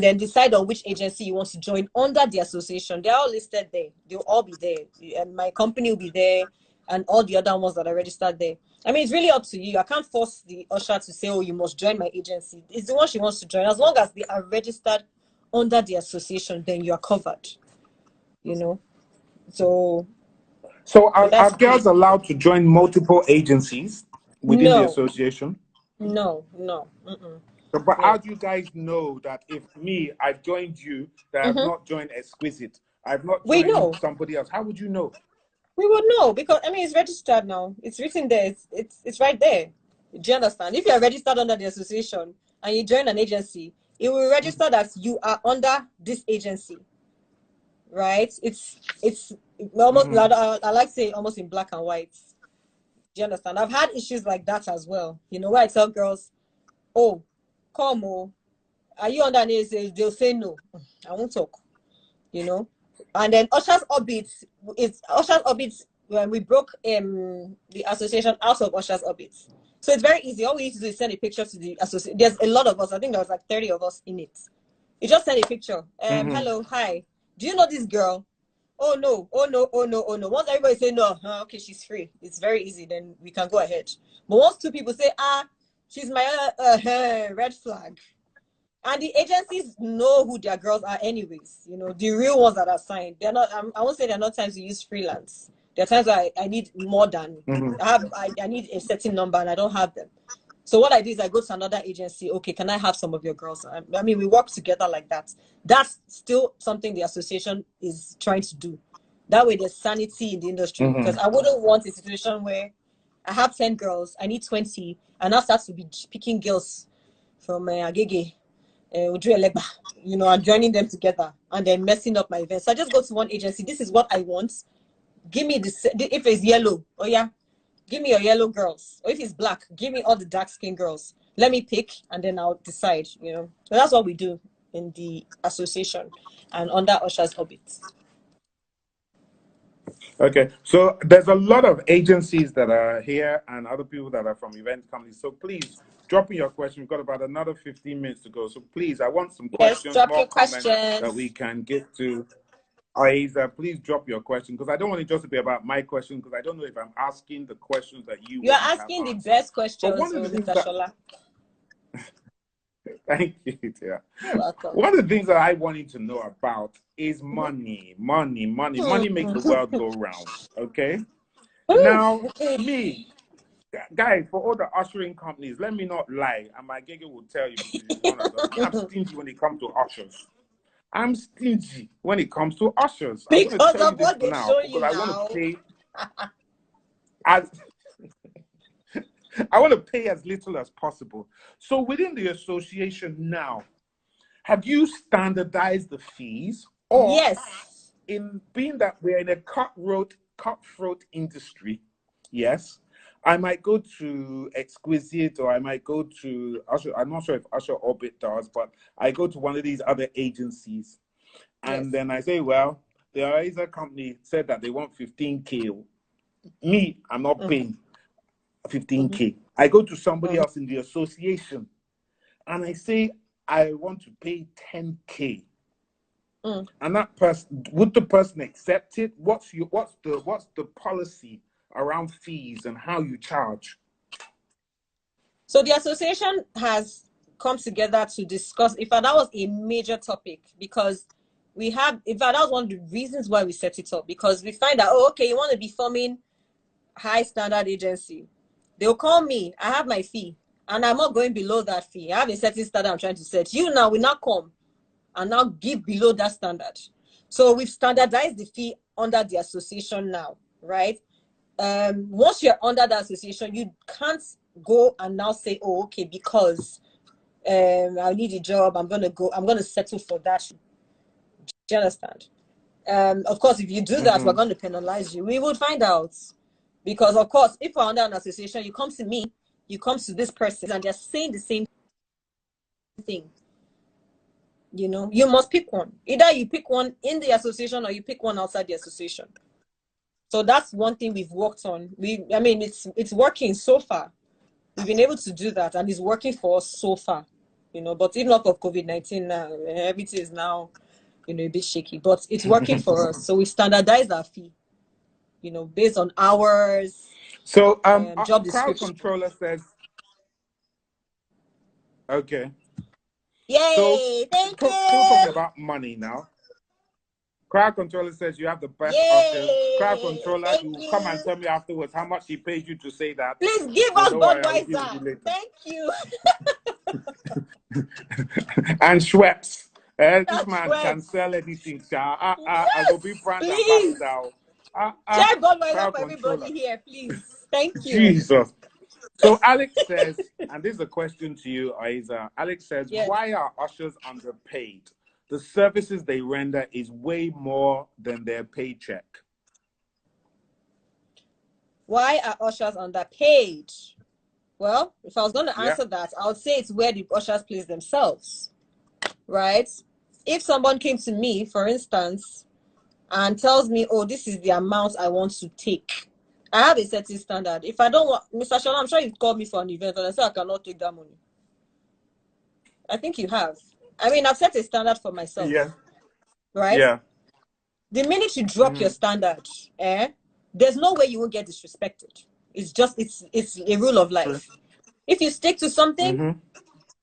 then decide on which agency you want to join under the association. They're all listed there. They'll all be there, and my company will be there, and all the other ones that are registered there. I mean, it's really up to you. I can't force the usher to say, "Oh, you must join my agency." It's the one she wants to join. As long as they are registered under the association, then you are covered. You know. So are girls allowed to join multiple agencies within the association? No. But how do you guys know that if me, I've joined you, that I've not joined Exquisite, I've not joined somebody else? How would you know? We would know because I mean it's registered now. It's written there. It's right there. Do you understand? If you are registered under the association and you join an agency, it will register that you are under this agency. Right? It's almost I like to say almost in black and white. Do you understand? I've had issues like that as well. You know, where I tell girls, "Oh, come on, are you under an agency?" They'll say no. I won't talk. You know, and then Usher's Orbits when we broke the association out of Usher's Orbits. So it's very easy. All we need to do is send a picture to the association. There's a lot of us. I think there was like 30 of us in it. You just send a picture. Hello, hi. Do you know this girl? Oh no, oh no, oh no, oh no. Once everybody say no, okay, she's free. It's very easy. Then we can go ahead. But once two people say, she's my red flag. And the agencies know who their girls are anyways. You know, the real ones that are signed. They're not, I won't say there are not times to use freelance. There are times where I need more than, I need a certain number and I don't have them. So what I do is I go to another agency. Okay, can I have some of your girls? I mean, we work together like that. That's still something the association is trying to do. That way there's sanity in the industry. Because I wouldn't want a situation where I have 10 girls, I need 20, and I start to be picking girls from Agege. You know, and joining them together and then messing up my event. So I just go to one agency. This is what I want. Give me this. If it's yellow, oh yeah, give me your yellow girls. Or if it's black, give me all the dark skin girls. Let me pick and then I'll decide. You know, so that's what we do in the association and under Usher's Orbit. Okay, so there's a lot of agencies that are here and other people that are from event companies. So please drop in your question. We've got about another 15 minutes to go. So please, I want some questions, more comments that we can get to. Oiza, please drop your question because I don't want it just to be about my question because I don't know if I'm asking the questions that you're asking the best questions. Thank you, Tia. One of the things that I wanted to know about is money. Money makes the world go round. Okay. Now, me, guys, for all the ushering companies, let me not lie, and my gigi will tell you, I'm stingy when it comes to ushers. I'm stingy when it comes to ushers. Because I'm of what they show you now. I want to pay I want to pay as little as possible. So within the association now, have you standardized the fees? Or in being that we're in a cutthroat industry, yes, I might go to Exquisite or I might go to Usher. I'm not sure if Usher Orbit does, but I go to one of these other agencies. And then I say, well, the Oiza company said that they want 15K. Me, I'm not paying 15K. I go to somebody else in the association and I say, I want to pay 10K. And that person, would the person accept it? What's the policy around fees and how you charge? So the association has come together to discuss. In fact, that was a major topic because in fact, that was one of the reasons why we set it up, because we find out, okay, you want to be forming high standard agency. They'll call me. I have my fee, and I'm not going below that fee. I have a certain standard I'm trying to set. You now will not come and now give below that standard. So we've standardized the fee under the association now, right? Once you're under the association, you can't go and now say, oh, okay, because I need a job, I'm gonna settle for that. Do you understand? Of course, if you do that, we're going to penalize you. We would find out. Because, of course, if we're under an association, you come to me, you come to this person, and they're saying the same thing. You know, you must pick one. Either you pick one in the association or you pick one outside the association. So that's one thing we've worked on. I mean, it's working so far. We've been able to do that, and it's working for us so far. You know, but even not of COVID-19 now, everything is now, you know, a bit shaky. But it's working for us. So we standardized our fee, you know, based on hours. So job crowd description. controller says, okay. Yay! So Thank you. Still talking about money now. Crowd controller says you have the best ushers. Crowd controller, you come and tell me afterwards how much he paid you to say that. Please give us Budweiser. Thank you. And Schweppes. This man can sell anything. I will be brand ambassador. Share Budweiser for everybody here, please. Thank you. Jesus. So Alex says, and this is a question to you, Oiza. Alex says, why are ushers underpaid? The services they render is way more than their paycheck. Why are ushers underpaid? Well, if I was going to answer that, I would say it's where the ushers place themselves, right? If someone came to me, for instance, and tells me, oh, this is the amount I want to take, I have a certain standard. If I don't want, Mr. Shola, I'm sure you've called me for an event and I say I cannot take that money. I think you have. I mean, I've set a standard for myself. Yeah. Right? Yeah. The minute you drop your standard, there's no way you won't get disrespected. It's a rule of life. If you stick to something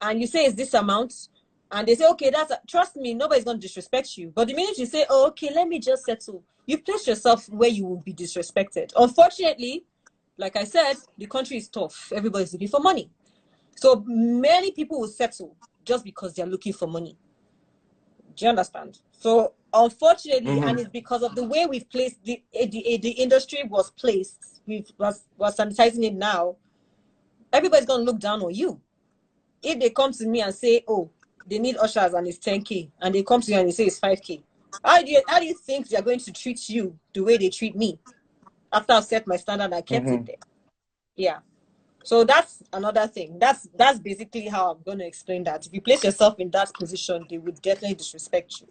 and you say it's this amount, and they say, okay, trust me, nobody's going to disrespect you. But the minute you say, oh, okay, let me just settle, you place yourself where you will be disrespected. Unfortunately, like I said, the country is tough. Everybody's looking for money. So many people will settle just because they're looking for money. Do you understand? So unfortunately, and it's because of the way we've placed the industry was placed, we're sanitizing it now, everybody's going to look down on you. If they come to me and say, oh, they need ushers and it's 10K, and they come to you and they say it's 5K, how do you think they're going to treat you the way they treat me after I've set my standard and I kept it there? Yeah. So that's another thing. That's basically how I'm going to explain that. If you place yourself in that position, they would definitely disrespect you.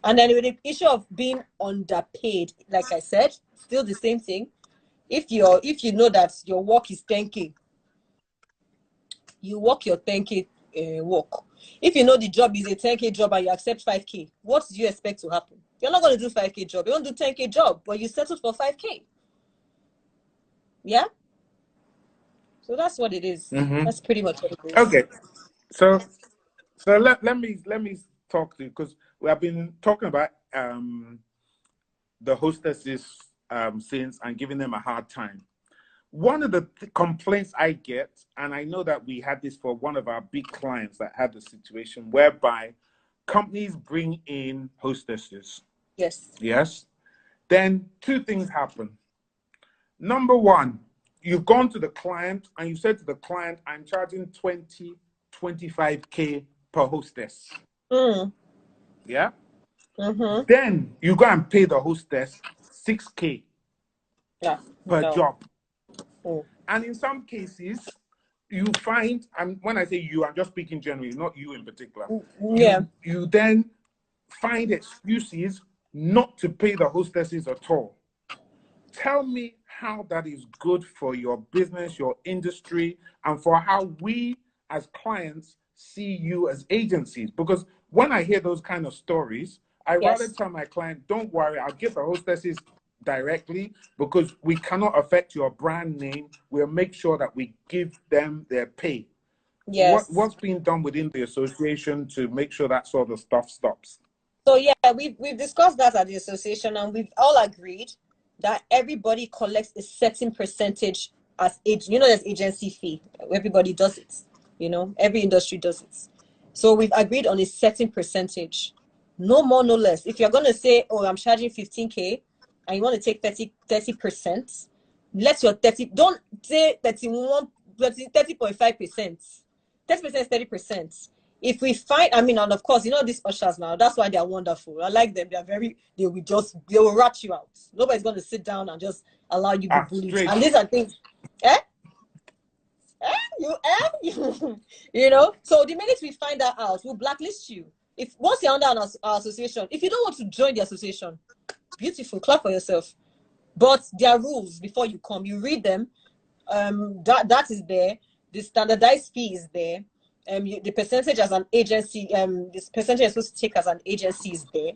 And then with the issue of being underpaid, like I said, still the same thing. If you know that your work is 10K, you work your 10K work. If you know the job is a 10K job and you accept 5K, what do you expect to happen? You're not going to do 5K job. You won't do 10K job, but you settled for 5K. Yeah? So that's what it is. That's pretty much what it is. Okay. So let me talk to you, because we have been talking about the hostesses since, and giving them a hard time. One of the complaints I get, and I know that we had this for one of our big clients that had the situation whereby companies bring in hostesses. Yes. Yes. Then two things happen. Number one, you've gone to the client and you said to the client, I'm charging 25K per hostess. Yeah. Then you go and pay the hostess 6K per job. And in some cases, you find, and when I say you, I'm just speaking generally, not you in particular. You then find excuses not to pay the hostesses at all. Tell me how that is good for your business, your industry, and for how we as clients see you as agencies. Because when I hear those kind of stories, I rather tell my client, don't worry, I'll give the hostesses directly, because we cannot affect your brand name. We'll make sure that we give them their pay. Yes. What's being done within the association to make sure that sort of stuff stops? So yeah, we've discussed that at the association, and we've all agreed that everybody collects a certain percentage as there's agency fee. Everybody does it. Every industry does it. So we've agreed on a certain percentage, no more, no less. If you're going to say, oh, I'm charging 15K and you want to take 30%, let your 30, don't say 30.5%. 30% is 30%. If we find, and of course, these ushers now, that's why they're wonderful. I like them. They will rat you out. Nobody's going to sit down and just allow you to be bullied. Straight. And these are things, so the minute we find that out, we'll blacklist you. if once you're under our association, if you don't want to join the association, beautiful, clap for yourself. But there are rules before you come. You read them. That is there. The standardized fee is there. The percentage as an agency, this percentage you're supposed to take as an agency is there.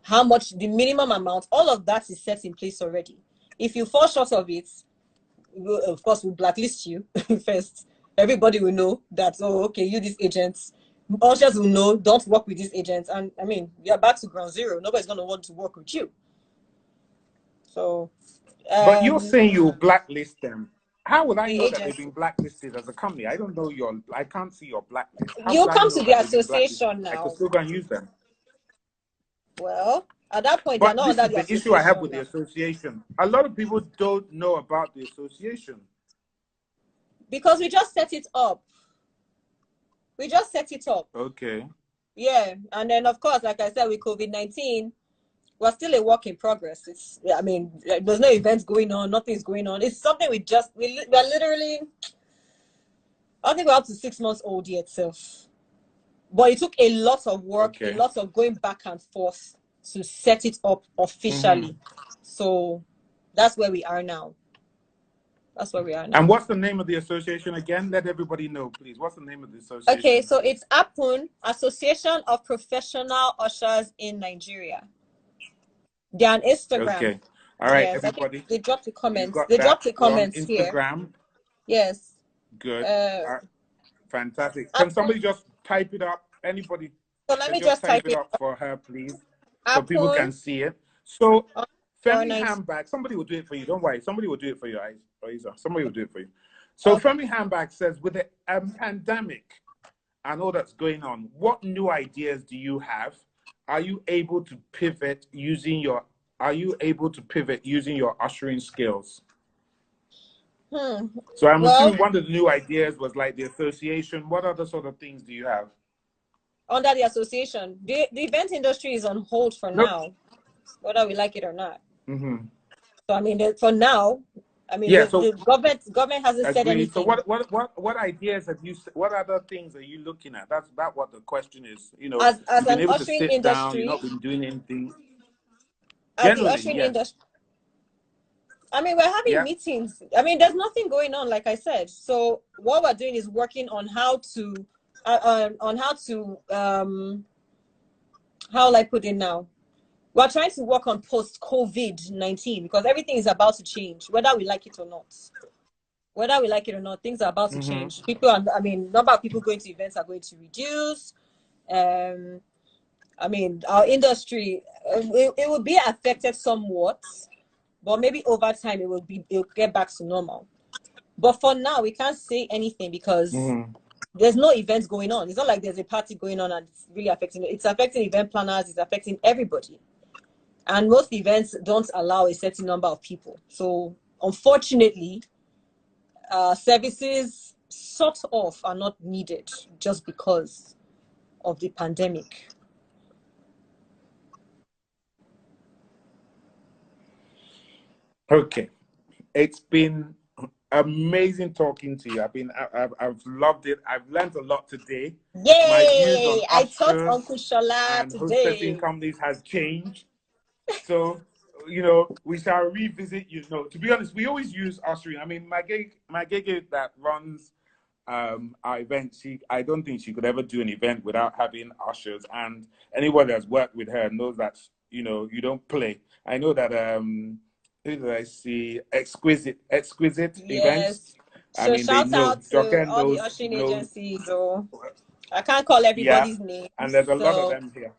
How much, the minimum amount, all of that is set in place already. If you fall short of it, of course, we'll blacklist you first. Everybody will know that, oh, okay, you, these agents, ushers will know, don't work with these agents. And I mean, you're back to ground zero. Nobody's going to want to work with you. So, but you're saying you'll blacklist them. How would I know agents, that they've been blacklisted as a company? I don't know I can't see your blacklist. You come to the association now. I could still go and use them. Well, at that point, but they're not under the issue I have with the association. A lot of people don't know about the association. Because we just set it up. We just set it up. Okay. Yeah. And then, of course, like I said, with COVID-19, we're still a work in progress. I mean, there's no events going on. Nothing's going on. It's something we're literally, I think we're up to 6 months old yet itself. But it took a lot of work, a lot of going back and forth to set it up officially. So that's where we are now. That's where we are now. And what's the name of the association again? Let everybody know, please. What's the name of the association? Okay, so it's APUN, Association of Professional Ushers in Nigeria. They're on Instagram. Okay. All right, yes, everybody. They dropped the comments. They dropped the comments here. Instagram. Yes. Good. Fantastic. Can somebody just type it up? Anybody? So let me just type it up for her, please, so people can see it. So, Femi Handbag, somebody will do it for you. Don't worry. Somebody will do it for you, Oiza. Somebody will do it for you. So, Femi Handbag says, with the pandemic and all that's going on, what new ideas do you have? Are you able to pivot using your ushering skills? So I'm assuming one of the new ideas was like the association. What other sort of things do you have? Under the association, the event industry is on hold for now, whether we like it or not. So I mean, for now, I mean, the government hasn't said anything. So what ideas have you? What other things are you looking at? That's what the question is. You know, as you've been an able ushering to sit industry, down, you've not been doing anything. As the ushering industry, I mean, we're having meetings. I mean, there's nothing going on, like I said. So what we're doing is working on how to, how will I put it now? We're trying to work on post-COVID-19 because everything is about to change, whether we like it or not. Whether we like it or not, things are about to change. Number of people going to events are going to reduce. I mean, our industry, it will be affected somewhat, but maybe over time it'll get back to normal. But for now, we can't say anything because there's no events going on. It's not like there's a party going on and it's really affecting it. It's affecting event planners. It's affecting everybody. And most events don't allow a certain number of people. So unfortunately, services sort of are not needed just because of the pandemic. Okay, it's been amazing talking to you. I've loved it. I've learned a lot today. Yay! I taught Uncle Shola today. Hostessing companies has changed. So, you know, we shall revisit. You know, to be honest, we always use ushering. I mean, my gig that runs our event, I don't think she could ever do an event without having ushers. And anyone that's worked with her knows that, you know, you don't play. I know that who did I see? Exquisite events. So shout out to all the ushering agencies. I can't call everybody's name. And there's a lot of them here.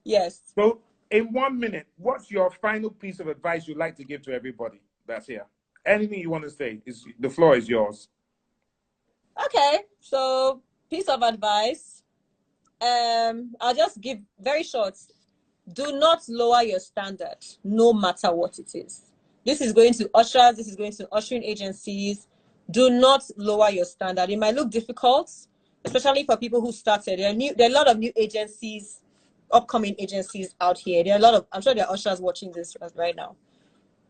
Yes. So in 1 minute, what's your final piece of advice you'd like to give to everybody that's here? Anything you want to say, the floor is yours. Okay, so piece of advice. I'll just give very short. Do not lower your standard, no matter what it is. This is going to ushers. This is going to ushering agencies. Do not lower your standard. It might look difficult, especially for people who started. There are a lot of new agencies, upcoming agencies out here. I'm sure there are ushers watching this right now.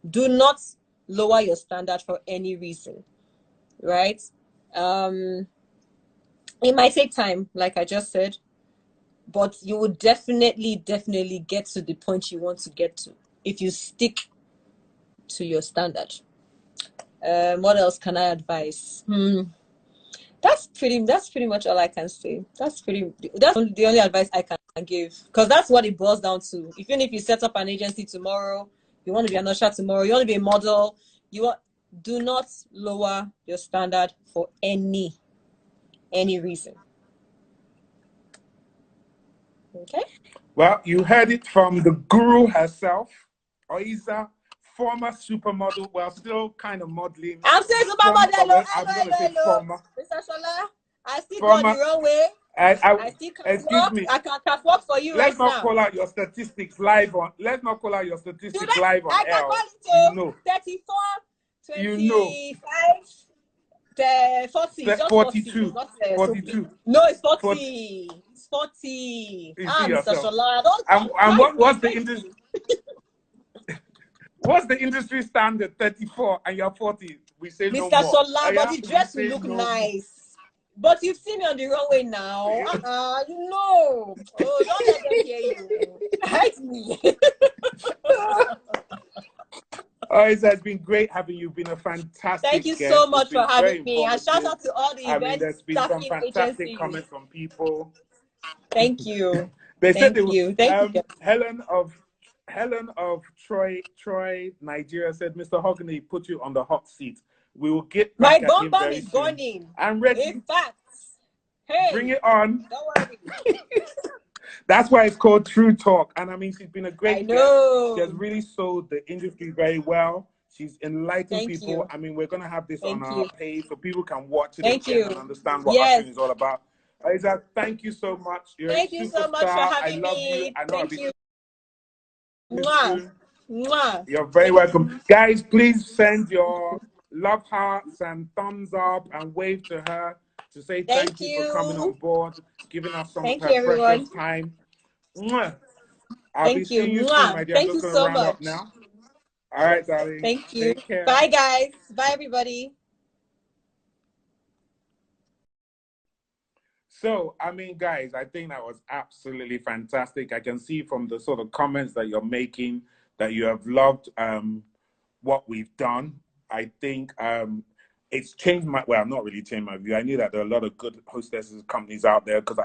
Do not lower your standard for any reason, right? It might take time, like I just said. but you will definitely get to the point you want to get to if you stick to your standard. What else can I advise? That's pretty much all I can say. That's the only advice I can give, because that's what it boils down to. Even if you set up an agency tomorrow, you want to be an usher tomorrow, you want to be a model, do not lower your standard for any reason. Okay. Well, you heard it from the guru herself, Oiza, former supermodel, well, still kind of modeling. I'm still supermodel. Hello. Mr. Shola, I still go the wrong way. I still can excuse walk. me. I can walk for you. Let's right not now. Call out your statistics live on. Let's not call out your statistics live on I can L. call it to 34, 25, 40. Just 42. 40. 42. No, it's 40. It's 40. Mr. Shola, and what's the industry? What's the industry standard? 34, and you're 40. We say no more. Mr. Shola, but the dress will look nice. But you've seen me on the wrong way now. You know. Oh, don't let them hear you. Hate me. It's been great having you. You've been a fantastic Thank you guest. so much for having me. And shout out to all the events. There's been some fantastic comments from people. Thank you. Thank you. Helen of Troy, Nigeria said, Mr. Mahogany put you on the hot seat. We will get back My bomb bomb is burning. I'm ready. In fact, hey, bring it on. Don't worry. That's why it's called True Talk. And I mean, she's been a great guest. She has really sold the industry very well. She's enlightened people. I mean, we're going to have this on our page so people can watch it and understand what hustling is all about. Oiza, thank you so much. Thank you so much for having me. I love you. I know thank you. Mwah. Mwah. You're very welcome. Guys, please send your love hearts and thumbs up and wave to her to say thank you for coming on board, giving us some of her precious time. Mwah. I'll be seeing you soon, my dear. Thank you so much. Up now. All right, darling. Thank you. Bye, guys. Bye, everybody. So, I mean, guys, I think that was absolutely fantastic. I can see from the sort of comments that you're making that you have loved what we've done. I think it's changed not really changed my view. I knew that there are a lot of good hostesses companies out there because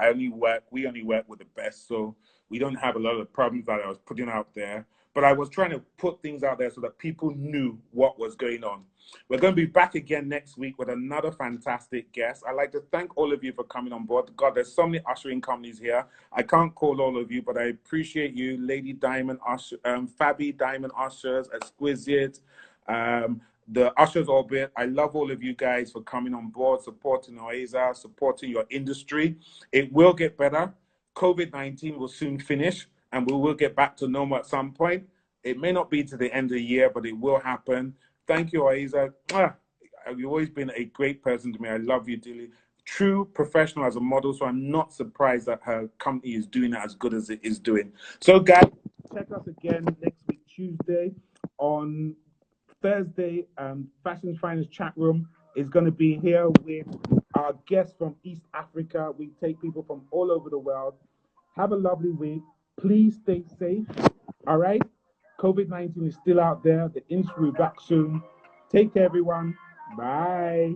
we only work with the best. So we don't have a lot of the problems that I was putting out there. But I was trying to put things out there so that people knew what was going on. We're going to be back again next week with another fantastic guest. I'd like to thank all of you for coming on board. God, there's so many ushering companies here. I can't call all of you, but I appreciate you. Lady Diamond Usher, Fabi Diamond Ushers, Exquisite, the Ushers Orbit. I love all of you guys for coming on board, supporting Oiza, supporting your industry. It will get better. COVID-19 will soon finish, and we will get back to normal at some point. It may not be to the end of the year, but it will happen. Thank you, Oiza. You've always been a great person to me. I love you dearly. True professional as a model, so I'm not surprised that her company is doing it as good as it is doing. So, guys, check us again next week, Tuesday. On Thursday, Fashion's Finest chat room is going to be here with our guests from East Africa. We take people from all over the world. Have a lovely week. Please stay safe. All right? COVID-19 is still out there. The industry will be back soon. Take care, everyone. Bye.